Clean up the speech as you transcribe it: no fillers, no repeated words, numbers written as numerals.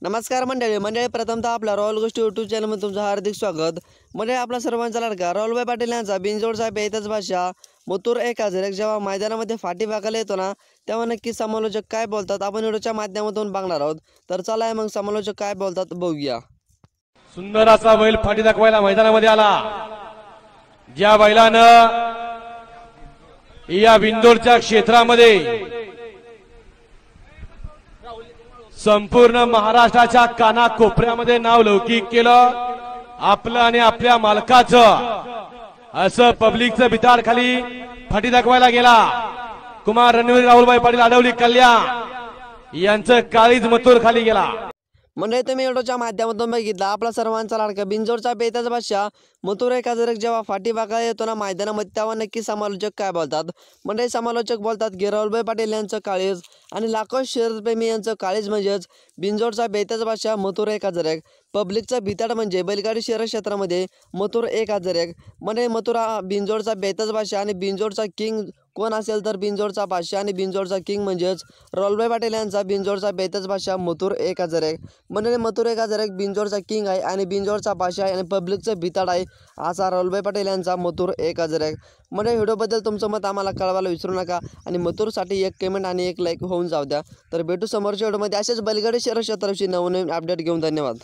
नमस्कार मंडळी प्रथमतः आपल्या रॉयल गोष्टी यूट्यूब चॅनलमध्ये तुमचं हार्दिक स्वागत। मंडळी आपला सर्वांचा लाडका राहुलभाई पाटील यांचा बिनजोडचा बेतच भाषा मथुर 1001 जेव्हा मैदानामध्ये फाटी भागायला येतो ना तेव्हा नक्की समालोचक काय बोलतात आपण व्हिडिओच्या माध्यमातून बघणार आहोत। तर चला मग समालोचक काय बोलतात बघूया। सुंदर असा बैल फाटी दाखवायला मैदानामध्ये आला। ज्या बैलानं या बिंदोडच्या क्षेत्रामध्ये संपूर्ण महाराष्ट्राच्या कानाकोपऱ्यामध्ये नाव लौकिक केलं, आपलं आणि आपल्या मालकाचं असं पब्लिकचं बितार खाली फाटी दाखवायला गेला। कुमार रणवीर राहुलभाई पाटील आडवली कल्याण यांचं काळीज मथुर खाली गेला। मंडळी तुम्ही व्हिडिओच्या माध्यमातून बघितला आपला सर्वांचा लाडका बिनजोडचा बेताच भाषा मथुर 1001 जेव्हा फाटी भागायला येतो ना मैदानामध्ये तेव्हा नक्की समालोचक काय बोलतात। मंडळी समालोचक बोलतात की राहुलभाई पाटील यांचं काळीज आणि लाखो शर्यतप्रेमी यांचं काळीज म्हणजेच बिनजोडचा बेताच भाषा मथुर 1001 पब्लिकचा भिताड म्हणजे बैलगाडी शर्यत क्षेत्रामध्ये मथुर 1001 म्हणजे मथुरा बिनजोडचा बेताच भाषा आणि बिनजोडचा किंग कोण असेल तर बिनजोडचा भाषा आणि बिनजोडचा किंग म्हणजेच राहुलभाई पाटील यांचा बिनजोडचा बेताच भाषा मथुर 1001 म्हणजे मथुर 1001 बिनजोडचा किंग आहे आणि बिनजोडचा भाषा आहे आणि पब्लिकचं भिताड आहे असा राहुलभाई पाटील यांचा मथुर 1001 म्हणजे व्हिडिओबद्दल तुमचं मत आम्हाला कळवायला विसरू नका आणि मथुरसाठी एक कमेंट आणि एक लाईक होऊन जाऊ द्या। तर भेटू समोरच्या व्हिडिओमध्ये असेच बैलगाडी शर्यत क्षेत्राविषयी नवनवीन अपडेट घेऊन। धन्यवाद।